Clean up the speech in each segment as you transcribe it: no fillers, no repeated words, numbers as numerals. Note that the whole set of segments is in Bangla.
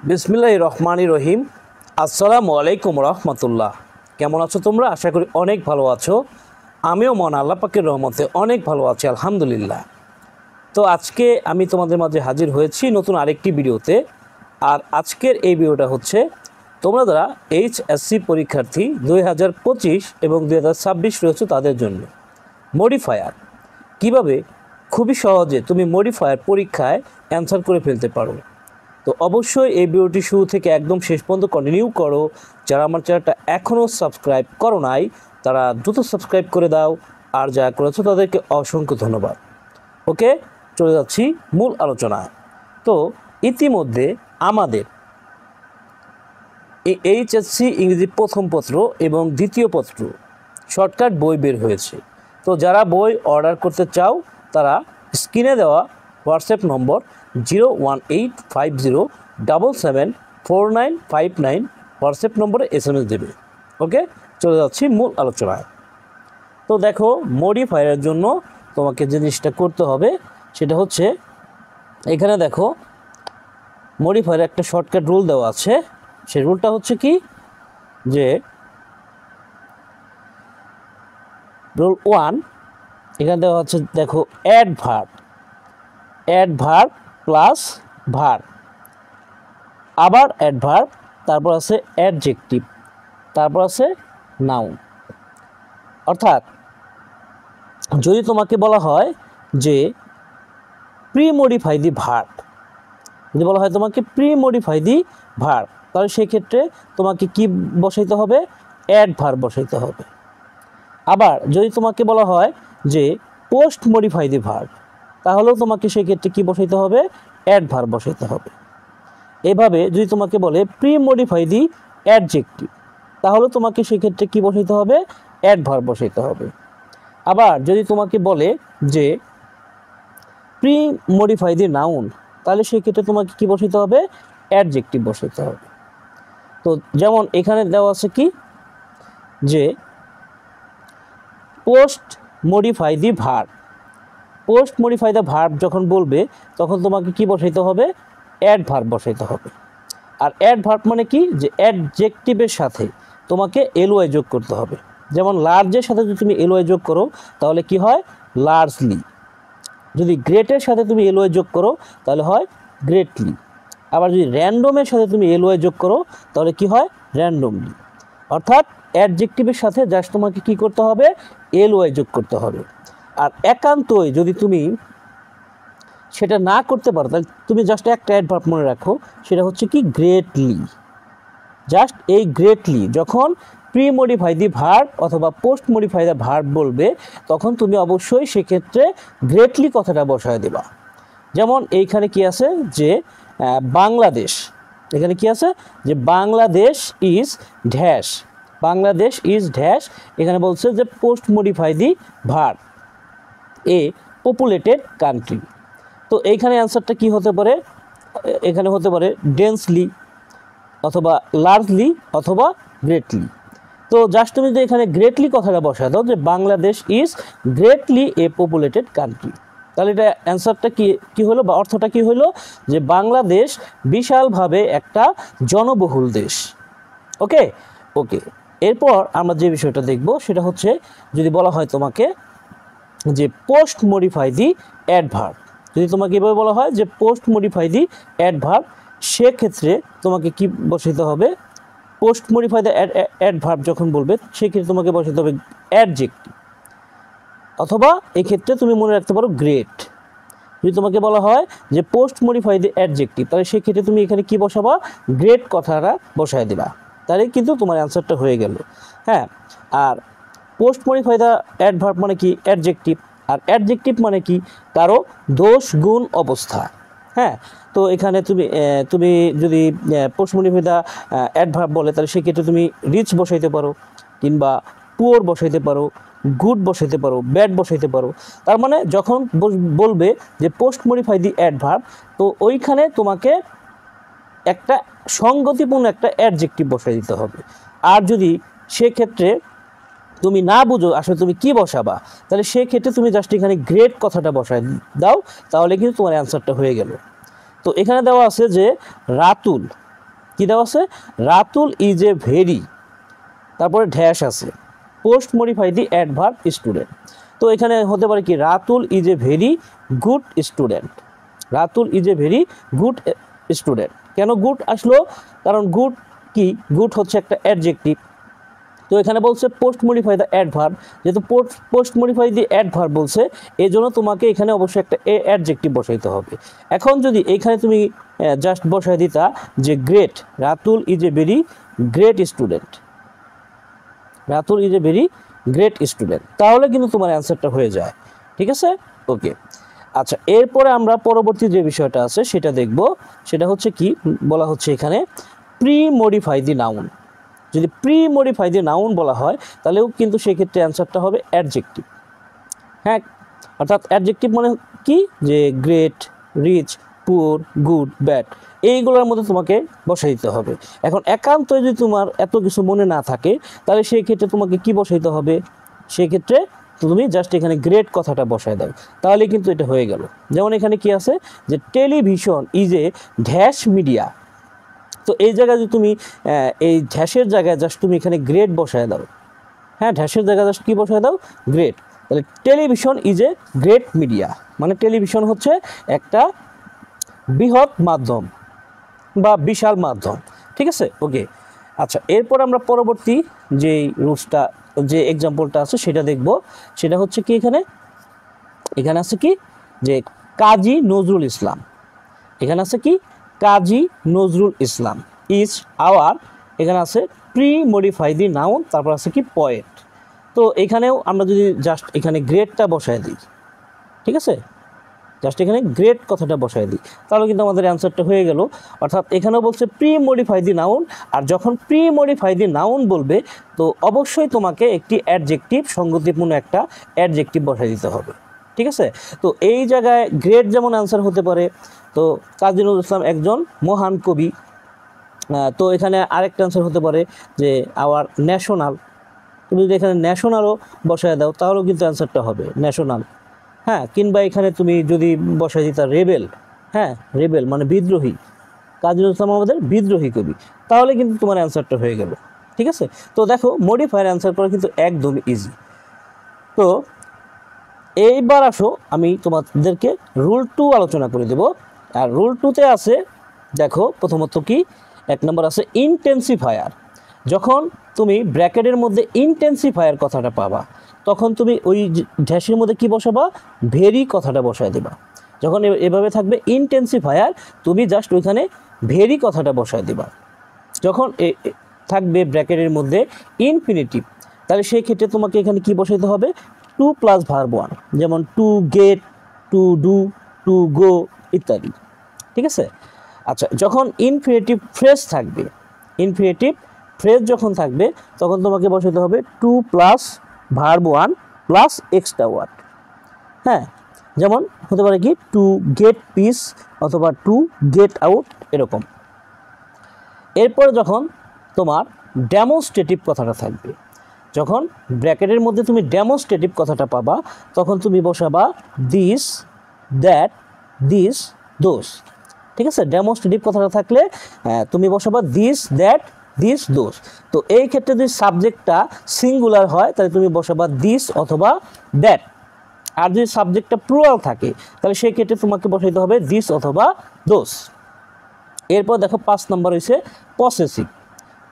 বিসমিল্লাহির রহমানির রহিম। আসসালামু আলাইকুম রহমতুল্লাহ। কেমন আছো তোমরা? আশা করি অনেক ভালো আছো। আমিও মন আল্লাহ পাকের রহমতে অনেক ভালো আছি, আলহামদুলিল্লাহ। তো আজকে আমি তোমাদের মাঝে হাজির হয়েছি নতুন আরেকটি ভিডিওতে। আর আজকের এই ভিডিওটা হচ্ছে তোমরা যারা এইচএসসি পরীক্ষার্থী 2025 এবং 2026 রয়েছে তাদের জন্য মডিফায়ার কিভাবে খুবই সহজে তুমি মডিফায়ার পরীক্ষায় অ্যান্সার করে ফেলতে পারো। তো অবশ্যই এই ভিডিওটি শুরু থেকে একদম শেষ পর্যন্ত কন্টিনিউ করো। যারা আমার চ্যানেলটা এখনও সাবস্ক্রাইব করো নাই তারা দ্রুত সাবস্ক্রাইব করে দাও, আর যারা করেছো তাদেরকে অসংখ্য ধন্যবাদ। ওকে, চলে যাচ্ছি মূল আলোচনায়। তো ইতিমধ্যে আমাদের এইচএসসি ইংরেজি প্রথম পত্র এবং দ্বিতীয় পত্র শর্টকাট বই বের হয়েছে। তো যারা বই অর্ডার করতে চাও তারা স্ক্রিনে দেওয়া হোয়াটসঅ্যাপ নম্বর 01850774959 হোয়াটসঅ্যাপ নম্বরে SMS দেবে। ওকে, চলে যাচ্ছি মূল আলোচনায়। তো দেখো, মডিফায়ারের জন্য তোমাকে যে জিনিসটা করতে হবে সেটা হচ্ছে, এখানে দেখো মডিফায়ারের একটা শর্টকাট রুল দেওয়া আছে। সেই রুলটা হচ্ছে কি, যে রুল 1 এখানে দেওয়া হচ্ছে, দেখো অ্যাড ভার্ব প্লাস ভার্ব, আবার অ্যাডভার্ব, তারপর আছে অ্যাডজেক্টিভ, তারপর আছে নাউন। অর্থাৎ যদি তোমাকে বলা হয় যে প্রি মডিফাই দি ভার্ব, যদি বলা হয় তোমাকে প্রি মডিফাই দি ভার্ব, তাহলে সেক্ষেত্রে তোমাকে কি বসাইতে হবে? অ্যাডভার্ব বসাইতে হবে। আবার যদি তোমাকে বলা হয় যে পোস্ট মডিফাই দি ভার্ব, তাহলেও তোমাকে সেক্ষেত্রে কি বসাইতে হবে? অ্যাডভার্ব বসাইতে হবে। এভাবে যদি তোমাকে বলে প্রি মডিফাই দি অ্যাডজেক্টিভ, তাহলে তোমাকে সেক্ষেত্রে কি বসাইতে হবে? অ্যাডভার্ব বসাইতে হবে। আবার যদি তোমাকে বলে যে প্রি মডিফাই দি নাউন, তাহলে সেক্ষেত্রে তোমাকে কি বসাইতে হবে? অ্যাডজেক্টিভ বসাইতে হবে। তো যেমন এখানে দেওয়া আছে কি, যে post modify the verb, post modify the verb যখন বলবে তখন তোমাকে কি বসাইতে হবে? অ্যাডভার্ব বসাইতে হবে। আর অ্যাডভার্ব মানে কি, যে অ্যাডজেক্টিভের সাথে তোমাকে এলওয়াই যোগ করতে হবে। যেমন লার্জের সাথে যদি তুমি এলওয়াই যোগ করো তাহলে কি হয়? লার্জলি। যদি গ্রেটের সাথে তুমি এলওয়াই যোগ করো তাহলে হয় গ্রেটলি। আবার যদি র্যান্ডমের সাথে তুমি এলওয়াই যোগ করো তাহলে কি হয়? র্যান্ডমলি। অর্থাৎ অ্যাডজেক্টিভের সাথে জাস্ট তোমাকে কি করতে হবে? এলওয়াই যোগ করতে হবে। আর একান্তই যদি তুমি সেটা না করতে পারো তাহলে তুমি জাস্ট একটা অ্যাডভার্ব মনে রাখো, সেটা হচ্ছে কি, গ্রেটলি। জাস্ট এই গ্রেটলি যখন প্রি মডিফাই দি ভার্ব অথবা পোস্ট মডিফাই দ্য ভার্ব বলবে তখন তুমি অবশ্যই সেক্ষেত্রে গ্রেটলি কথাটা বসায় দেবা। যেমন এইখানে কি আছে, যে বাংলাদেশ, এখানে কি আছে, যে Bangladesh is dash, Bangladesh is dash. এখানে বলছে যে post modify the verb A populated country. তো এইখানে অ্যান্সারটা কি হতে পারে? এখানে হতে পারে ডেন্সলি অথবা লার্জলি অথবা গ্রেটলি। তো জাস্ট তুমি যদি এখানে গ্রেটলি কথাটা বসায় দাও, যে Bangladesh is greatly A populated country, তাহলে এটা অ্যান্সারটা কি হলো বা অর্থটা কি হলো? যে বাংলাদেশ বিশালভাবে একটা জনবহুল দেশ। ওকে। এরপর আমরা যে বিষয়টা দেখব সেটা হচ্ছে, যদি বলা হয় তোমাকে যে পোস্ট মডিফাই দি অ্যাডভার্ব, যদি তোমাকে এভাবে বলা হয় যে পোস্ট মডিফাই দি অ্যাডভার্ব, সেক্ষেত্রে তোমাকে কি বসাইতে হবে? পোস্ট মডিফাই দ্য অ্যাডভার্ব যখন বলবে সেক্ষেত্রে তোমাকে বসাইতে হবে অ্যাডজেক্টিভ, অথবা এক্ষেত্রে তুমি মনে রাখতে পারো গ্রেট। যদি তোমাকে বলা হয় যে পোস্ট মডিফাই দ্য অ্যাডজেক্টিভ, তাহলে সেক্ষেত্রে তুমি এখানে কি বসাবা? গ্রেট কথাটা বসায় দিবা, তাহলে কিন্তু তোমার অ্যান্সারটা হয়ে গেল। হ্যাঁ, আর পোস্ট মডিফাই দ্য অ্যাডভার্ব মানে কি? অ্যাডজেক্টিভ। আর অ্যাডজেক্টিভ মানে কি? কারো দোষ গুণ অবস্থা। হ্যাঁ, তো এখানে তুমি যদি পোস্ট মডিফাই দ্য অ্যাডভার্ব বলে তাহলে সেক্ষেত্রে তুমি রিচ বসাইতে পারো, কিংবা পুয়ার বসাইতে পারো, গুড বসাইতে পারো, ব্যাড বসাইতে পারো। তার মানে যখন বলবে যে পোস্ট মডিফাই দি অ্যাডভার্ব, তো ওইখানে তোমাকে একটা সঙ্গতিপূর্ণ একটা অ্যাডজেক্টিভ বসাই দিতে হবে। আর যদি সেক্ষেত্রে তুমি না বুঝো আসলে তুমি কি বসাবা, তাহলে সেক্ষেত্রে তুমি জাস্ট এখানে গ্রেট কথাটা বসায় দাও, তাহলে কিন্তু তোমার অ্যান্সারটা হয়ে গেল। তো এখানে দেওয়া আছে যে রাতুল কি দেওয়া আছে, রাতুল ইজ এ ভেরি, তারপরে ড্যাশ আছে, পোস্ট মডিফাই দি অ্যাডভার্ব স্টুডেন্ট। তো এখানে হতে পারে কি, Ratul is a very good student. Ratul is a very good student. কেন গুড আসলো, কারণ গুড কি, গুড হচ্ছে একটা অ্যাডজেক্টিভ। তো এখানে বলছে পোস্ট মডিফাই দ্য অ্যাডভার্ব, যেহেতু পোস্ট মডিফাই দি অ্যাডভার্ব বলছে, এই জন্য তোমাকে এখানে অবশ্যই একটা অ্যাডজেক্টিভ বসাইতে হবে। এখন যদি এখানে তুমি জাস্ট বসাই দিতা যে great, Ratul is a very great student, Ratul is a very great student, তাহলে কিন্তু তোমার অ্যান্সারটা হয়ে যায়। ঠিক আছে, ওকে। আচ্ছা, এরপরে আমরা পরবর্তী যে বিষয়টা আছে সেটা দেখব। সেটা হচ্ছে কি, বলা হচ্ছে এখানে প্রি মডিফাই দি নাউন। যদি প্রি মডিফাই দি নাউন বলা হয় তাহলেও কিন্তু সেক্ষেত্রে অ্যান্সারটা হবে অ্যাডজেক্টিভ। হ্যাঁ, অর্থাৎ অ্যাডজেক্টিভ মানে কি, যে great, rich, poor, good, bad, এইগুলোর মধ্যে তোমাকে বসাই দিতে হবে। এখন একান্ত যদি তোমার এত কিছু মনে না থাকে তাহলে সেই ক্ষেত্রে তোমাকে কি বসাইতে হবে, সেক্ষেত্রে তুমি জাস্ট এখানে গ্রেট কথাটা বসায় দাও, তাহলে কিন্তু এটা হয়ে গেল। যেমন এখানে কি আছে, যে television is a dash media. তো এই জায়গায় যদি তুমি এই ড্যাশের জায়গায় জাস্ট তুমি এখানে গ্রেট বসায় দাও, হ্যাঁ, ড্যাশের জায়গায় জাস্ট কী বসায় দাও, গ্রেট। তাহলে television is a great media, মানে টেলিভিশন হচ্ছে একটা বৃহৎ মাধ্যম বা বিশাল মাধ্যম। ঠিক আছে, ওকে। আচ্ছা, এরপর আমরা পরবর্তী যে রুলসটা, যে এক্সাম্পলটা আছে সেটা দেখব। সেটা হচ্ছে কি, এখানে আছে কি, যে কাজী নজরুল ইসলাম। এখানে আছে কি, কাজী নজরুল ইসলাম ইজ আওয়ার, এখানে আছে প্রি মডিফাই দি নাউন, তারপর আছে কি পয়েট। তো এখানেও আমরা যদি জাস্ট এখানে গ্রেটটা বসায় দিই, ঠিক আছে, জাস্ট এখানে গ্রেট কথাটা বসায় দিই, তাহলে কিন্তু আমাদের অ্যান্সারটা হয়ে গেল। অর্থাৎ এখানেও বলছে প্রি মডিফাই দি নাউন, আর যখন প্রি মডিফাই দি নাউন বলবে তো অবশ্যই তোমাকে একটি অ্যাডজেক্টিভ, সঙ্গতিপূর্ণ একটা অ্যাডজেক্টিভ বসায় দিতে হবে। ঠিক আছে, তো এই জায়গায় গ্রেট যেমন অ্যান্সার হতে পারে, তো কাজী নজরুল ইসলাম একজন মহান কবি। তো এখানে আরেকটা অ্যান্সার হতে পারে যে আওয়ার ন্যাশনাল। তুমি যদি এখানে ন্যাশনালও বসায় দাও তাহলেও কিন্তু অ্যান্সারটা হবে ন্যাশনাল। হ্যাঁ, কিংবা এখানে তুমি যদি বসায় দিতা রেবেল, হ্যাঁ, রেবেল মানে বিদ্রোহী, কাজী নজরুল ইসলাম আমাদের বিদ্রোহী কবি, তাহলে কিন্তু তোমার অ্যান্সারটা হয়ে গেল। ঠিক আছে, তো দেখো মডিফায়ার অ্যান্সার করা কিন্তু একদম ইজি। তো এইবার আসো আমি তোমাদেরকে রুল 2 আলোচনা করে দেব। আর রুল 2তে আছে, দেখো প্রথমত কি, এক নম্বর আছে ইন্টেন্সিফায়ার। যখন তুমি ব্র্যাকেটের মধ্যে ইন্টেন্সিফায়ার কথাটা পাবা তখন তুমি ওই ড্যাশের মধ্যে কি বসাবা, ভেরি কথাটা বসায় দেবা। যখন এভাবে থাকবে ইন্টেন্সিফায়ার, তুমি জাস্ট ওইখানে ভেরি কথাটা বসায় দেবা। যখন থাকবে ব্র্যাকেটের মধ্যে ইনফিনিটিভ, তাহলে সেই ক্ষেত্রে তোমাকে এখানে কি বসাইতে হবে, টু প্লাস ভার্ব ওয়ান, যেমন to get, to do, to go ইত্যাদি। ঠিক আছে, আচ্ছা, যখন ইনফিনিটিভ ফ্রেজ থাকবে, ইনফিনিটিভ ফ্রেজ যখন থাকবে তখন তোমাকে বসাতে হবে to plus verb one plus extra word. হ্যাঁ, যেমন হতে পারে কি, টু গেট পিস অথবা টু গেট আউট, এরকম। এরপরে যখন তোমার ডেমনস্ট্রেটিভ কথাটা থাকবে, যখন ব্র্যাকেটের মধ্যে তুমি ডেমনস্ট্রেটিভ কথাটা পাবা তখন তুমি বসাবা দিস, দ্যাট, দিস, দোস। ঠিক আছে, ডেমনস্ট্রেটিভ কথাটা থাকলে তুমি বসাবা দিস, দ্যাট, দিস, দোস। তো এই ক্ষেত্রে যদি সাবজেক্টটা সিঙ্গুলার হয় তাহলে তুমি বসাবা দিস অথবা দ্যাট, আর যদি সাবজেক্টটা প্লুরাল থাকে তাহলে সেই ক্ষেত্রে তোমাকে বসাইতে হবে দিস অথবা দোস। এরপর দেখো 5 নম্বর হয়েছে পসেসিভ।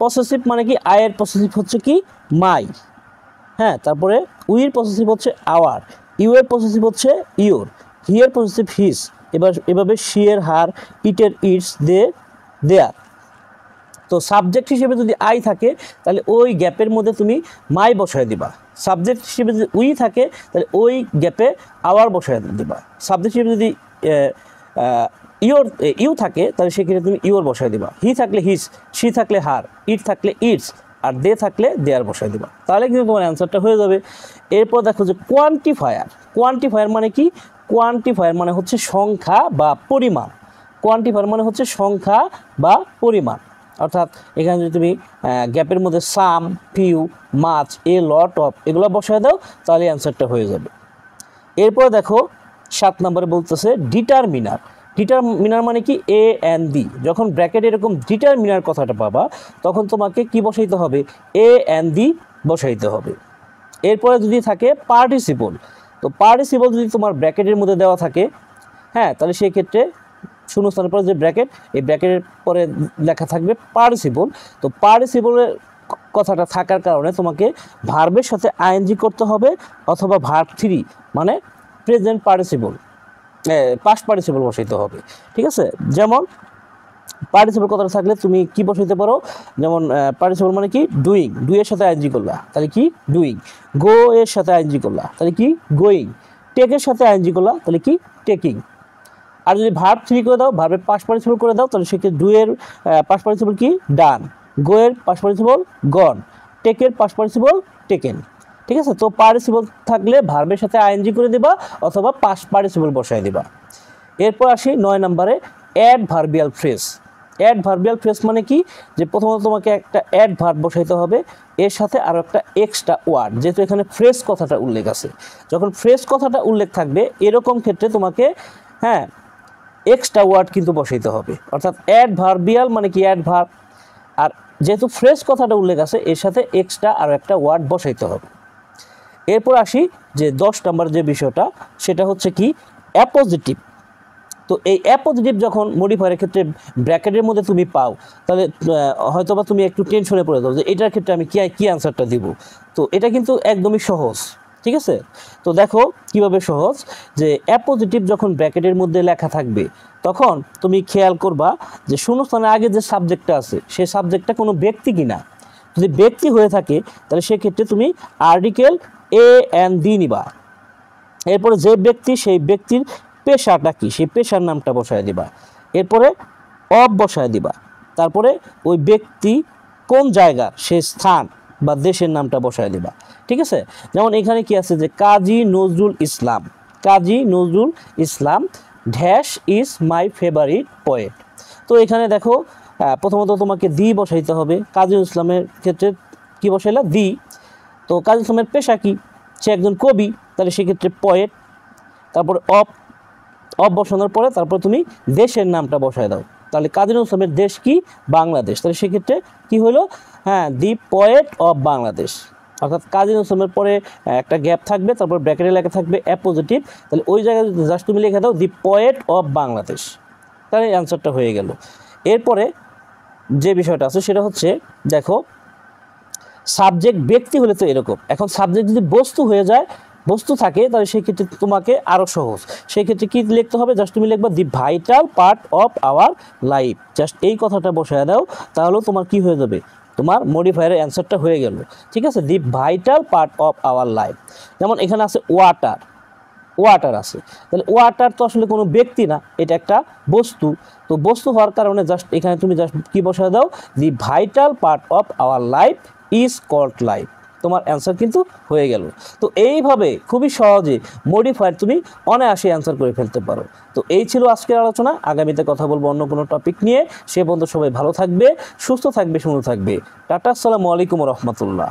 পসেসিভ মানে কি, আয়ের পসেসিভ হচ্ছে কি মাই, হ্যাঁ, তারপরে উইর পসেসিভ হচ্ছে আওয়ার, ইউ এর পসেসিভ হচ্ছে ইউর, হি এর পসেসিভ হিস, এভাবে শি এর হার, ইটের ইটস, দে দেয়ার। তো সাবজেক্ট হিসেবে যদি আই থাকে তাহলে ওই গ্যাপের মধ্যে তুমি মাই বসায় দিবা। সাবজেক্ট হিসেবে যদি উই থাকে তাহলে ওই গ্যাপে আওয়ার বসায় দিবা। সাবজেক্ট হিসেবে যদি ইউ থাকে তাহলে সেক্ষেত্রে তুমি ইউর বসায় দিবা। হি থাকলে হিস, শি থাকলে হার, ইট থাকলে ইটস, আর দে থাকলে দেয়ার বসায় দিবা, তাহলে কিন্তু তোমার অ্যান্সারটা হয়ে যাবে। এরপর দেখো যে কোয়ান্টিফায়ার। কোয়ান্টিফায়ার মানে কি, কোয়ান্টিফায়ার মানে হচ্ছে সংখ্যা বা পরিমাণ। কোয়ান্টিফায়ার মানে হচ্ছে সংখ্যা বা পরিমাণ। অর্থাৎ এখানে যদি তুমি গ্যাপের মধ্যে some, few, much, a lot of এগুলো বসায় দাও তাহলে অ্যান্সারটা হয়ে যাবে। এরপর দেখো 7 নম্বরে বলতেছে ডিটারমিনার। ডিটারমিনার মানে কি এ এন ডি, যখন ব্র্যাকেটে এরকম ডিটারমিনার কথাটা পাবা তখন তোমাকে কি বসাইতে হবে, এ এন ডি বসাইতে হবে। এরপরে যদি থাকে পার্টিসিপল, তো পার্টিসিপল যদি তোমার ব্র্যাকেটের মধ্যে দেওয়া থাকে, হ্যাঁ, তাহলে সেই ক্ষেত্রে শূন্যস্থানের পরে যে ব্র্যাকেট, এই ব্র্যাকেটের পরে লেখা থাকবে পার্টিসিপল। তো পার্টিসিপলের কথাটা থাকার কারণে তোমাকে ভার্বের সাথে আইএনজি করতে হবে অথবা ভার্ব 3 মানে প্রেজেন্ট পার্টিসিপল, পাস্ট পার্টিসিপল বসাইতে হবে। ঠিক আছে, যেমন পার্টিসিপল কথাটা থাকলে তুমি কি বসাইতে পারো, যেমন পার্টিসিপল মানে কি ডুইং, ডুইয়ের সাথে আইএনজি করলা তাহলে কি ডুইং, গো এর সাথে আইএনজি করলা তাহলে কি গোয়িং, টেকের সাথে আইএনজি করলা তাহলে কি টেকিং। আর যদি ভার্ব 3 করে দাও, ভার্বের পাস্ট পার্টিসিপল করে দাও, তাহলে সেক্ষেত্রে ডুয়ের পাস্ট পার্টিসিপল কি ডান, গোয়ের পাস্ট পার্টিসিপল গন, টেকের পাস্ট পার্টিসিপল টেকেন। ঠিক আছে, তো পার্টিসিপল থাকলে ভার্বের সাথে আইএনজি করে দিবা অথবা পাস্ট পার্টিসিপল বসায় দিবা। এরপর আসি 9 নম্বরে অ্যাডভার্বিয়াল ফ্রেজ। অ্যাডভার্বিয়াল ফ্রেজ মানে কি, যে প্রথমত তোমাকে একটা অ্যাডভার্ব বসাইতে হবে, এর সাথে আরও একটা এক্সট্রা ওয়ার্ড, যেহেতু এখানে ফ্রেজ কথাটা উল্লেখ আছে। যখন ফ্রেজ কথাটা উল্লেখ থাকবে এরকম ক্ষেত্রে তোমাকে, হ্যাঁ, এক্সট্রা ওয়ার্ড কিন্তু বসাইতে হবে, অর্থাৎ অ্যাডভার্বিয়াল মানে কি অ্যাডভার্ব, আর যেহেতু ফ্রেজ কথাটা উল্লেখ আছে এর সাথে এক্সট্রা আরও একটা ওয়ার্ড বসাইতে হবে। এরপর আসি যে 10 নম্বর যে বিষয়টা, সেটা হচ্ছে কি অ্যাপোজিটিভ। তো এই অ্যাপোজিটিভ যখন মডিফায়ারের ক্ষেত্রে ব্র্যাকেটের মধ্যে তুমি পাও, তাহলে হয়তোবা তুমি একটু টেনশনে পড়ে যাও যে এটার ক্ষেত্রে আমি কি অ্যান্সারটা দিব। তো এটা কিন্তু একদমই সহজ। ঠিক আছে, তো দেখো কিভাবে সহজ, যে অ্যাপোজিটিভ যখন ব্র্যাকেটের মধ্যে লেখা থাকবে তখন তুমি খেয়াল করবা যে শূন্যস্থানের আগে যে সাবজেক্টটা আছে সেই সাবজেক্টটা কোনো ব্যক্তি কিনা। যদি ব্যক্তি হয়ে থাকে তাহলে সেক্ষেত্রে তুমি আর্টিকেল এ এন ডি নিবা। এরপরে যে ব্যক্তি, সেই ব্যক্তির পেশাটা কি, সেই পেশার নামটা বসায় দিবা। এরপরে অফ বসায় দিবা। তারপরে ওই ব্যক্তি কোন জায়গার, সে স্থান বা দেশের নামটা বসায় দিবা। ঠিক আছে, যেমন এখানে কি আছে যে Kazi Nazrul Islam, Kazi Nazrul Islam dash is my favourite poet. তো এখানে দেখো প্রথমত তোমাকে দি বসাইতে হবে। কাজী ইসলামের ক্ষেত্রে কি বসাইলা, দি। তো কাজী ইসলামের পেশা কি, সে একজন কবি, তাহলে সেক্ষেত্রে পোয়েট। তারপরে অফ বসানোর পরে তারপর তুমি দেশের নামটা বসায় দাও, তাহলে কাজী নজরুল ইসলামের দেশ কি, বাংলাদেশ, তাহলে সেক্ষেত্রে কি হলো, হ্যাঁ, দি পোয়েট অফ বাংলাদেশ। অর্থাৎ কাজী নজরুল ইসলামের পরে একটা গ্যাপ থাকবে, তারপর ব্র্যাকেটে লেখা থাকবে অ্যাপোজিটিভ, তাহলে ওই জায়গায় জাস্ট তুমি লিখে দাও দি পোয়েট অফ বাংলাদেশ, তাহলে অ্যান্সারটা হয়ে গেল। এরপরে যে বিষয়টা আছে সেটা হচ্ছে, দেখো সাবজেক্ট ব্যক্তি হলে তো এরকম, এখন সাবজেক্ট যদি বস্তু হয়ে যায়, বস্তু থাকে, তাহলে সেই ক্ষেত্রে তোমাকে আরও সহজ। সেই ক্ষেত্রে কী লিখতে হবে, জাস্ট তুমি লিখবা দি vital part of our life, just এই কথাটা বসায় দাও, তাহলেও তোমার কি হয়ে যাবে, তোমার মডিফায়ারের অ্যান্সারটা হয়ে গেল। ঠিক আছে, দি vital part of our life. যেমন এখানে আছে ওয়াটার, ওয়াটার আছে, তাহলে ওয়াটার তো আসলে কোনো ব্যক্তি না, এটা একটা বস্তু। তো বস্তু হওয়ার কারণে জাস্ট এখানে তুমি জাস্ট কি বসায় দাও, the vital part of our life is called life, তোমার অ্যান্সার কিন্তু হয়ে গেল। তো এইভাবে খুবই সহজে মডিফায়ার তুমি অনায়াসে অ্যান্সার করে ফেলতে পারো। তো এই ছিল আজকের আলোচনা, আগামীতে কথা বলবো অন্য কোনো টপিক নিয়ে। সে পর্যন্ত সবাই ভালো থাকবে, সুস্থ থাকবে, সুন্দর থাকবে। টাটা, আসসালামু আলাইকুম রহমতুল্লাহ।